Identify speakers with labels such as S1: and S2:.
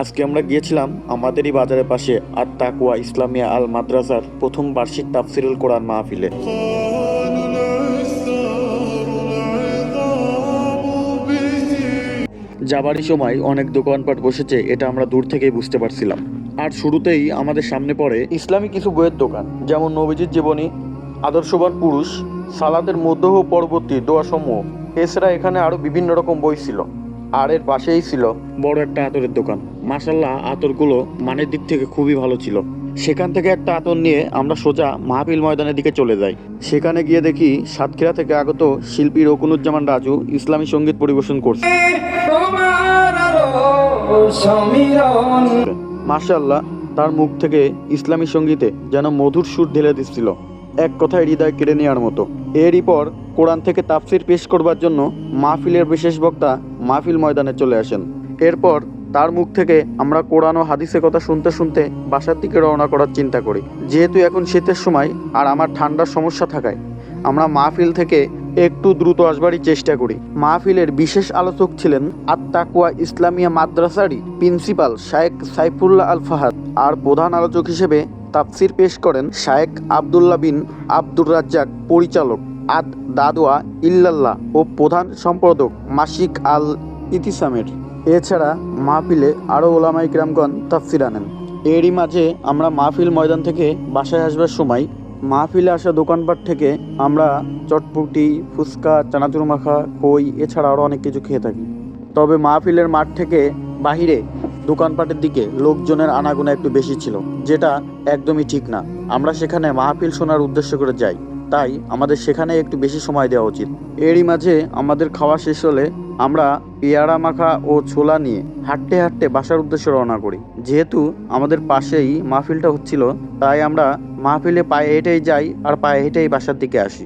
S1: আজকে আমরা গিয়েছিলাম আমাদেরই বাজারের পাশে আর তাকুয়া ইসলামিয়া আল মাদ্রাসার প্রথম বার্ষিক তাফসিরুল কোরআন মাহফিলে। যাবারই সময় অনেক দোকানপাট বসেছে, এটা আমরা দূর থেকেই বুঝতে পারছিলাম। আর শুরুতেই আমাদের সামনে পড়ে ইসলামী কিছু বইয়ের দোকান, যেমন নবীজির জীবনী, আদর্শবান পুরুষ, সালাতের মধ্য ও পরবর্তী দোয়াসমূহ। এছাড়া এখানে আরো বিভিন্ন রকম বই ছিল। আর এর পাশেই ছিল বড় একটা আতরের দোকান। মাশাল্লাহ, আতরগুলো মানের দিক থেকে খুবই ভালো ছিল। সেখান থেকে একটা আতর নিয়ে আমরা সোজা মাহফিল ময়দানের দিকে চলে যাই। সেখানে গিয়ে দেখি সাতক্ষীরা থেকে আগত শিল্পী রকুনুজ্জামান রাজু ইসলামী সঙ্গীত পরিবেশন করছে। মাশাআল্লাহ, তার মুখ থেকে ইসলামী সঙ্গীতে যেন মধুর সুর ঢেলে দিচ্ছিল, এক কথায় হৃদয় কেড়ে নেওয়ার মতো। এরই পর কোরআন থেকে তাফসির পেশ করবার জন্য মাহফিলের বিশেষ বক্তা মাহফিল ময়দানে চলে আসেন। এরপর তার মুখ থেকে আমরা কোরআন ও হাদিসের কথা শুনতে শুনতে বাসার দিকে রওনা করার চিন্তা করি। যেহেতু এখন শীতের সময় আর আমার ঠান্ডার সমস্যা থাকায় আমরা মাহফিল থেকে একটু দ্রুত আসবারই চেষ্টা করি। মাহফিলের বিশেষ আলোচক ছিলেন আত তাকুয়া ইসলামিয়া মাদ্রাসারই প্রিন্সিপাল শায়েখ সাইফুল্লাহ আল ফাহাদ, আর প্রধান আলোচক হিসেবে তাফসির পেশ করেন শায়েখ আবদুল্লাহ বিন আব্দুর রাজ্জাক, পরিচালক আদ দাদওয়া ইল্লাল্লাহ ও প্রধান সম্পাদক মাসিক আল ইতিসামের। এছাড়া মাহফিলে আরও ওলামায়ে কিরামগণ তাফসির আনেন। এরই মাঝে আমরা মাহফিল ময়দান থেকে বাসায় আসবার সময় মাহফিলে আসা দোকানপাট থেকে আমরা চটপটি, ফুচকা, চানাচুর মাখা, খই এছাড়া আরও অনেক কিছু খেয়ে থাকি। তবে মাহফিলের মাঠ থেকে বাহিরে দোকানপাটের দিকে লোকজনের আনাগোনা একটু বেশি ছিল, যেটা একদমই ঠিক না। আমরা সেখানে মাহফিল শোনার উদ্দেশ্য করে যাই, তাই আমাদের সেখানে একটু বেশি সময় দেওয়া উচিত। এরই মাঝে আমাদের খাওয়া শেষ হলে আমরা পেয়ারা মাখা ও ছোলা নিয়ে হাঁটতে হাঁটতে বাসার উদ্দেশ্যে রওনা করি। যেহেতু আমাদের পাশেই মাহফিলটা হচ্ছিল, তাই আমরা মাহফিলে পায়ে হেঁটেই যাই আর পায়ে হেঁটেই বাসার দিকে আসি।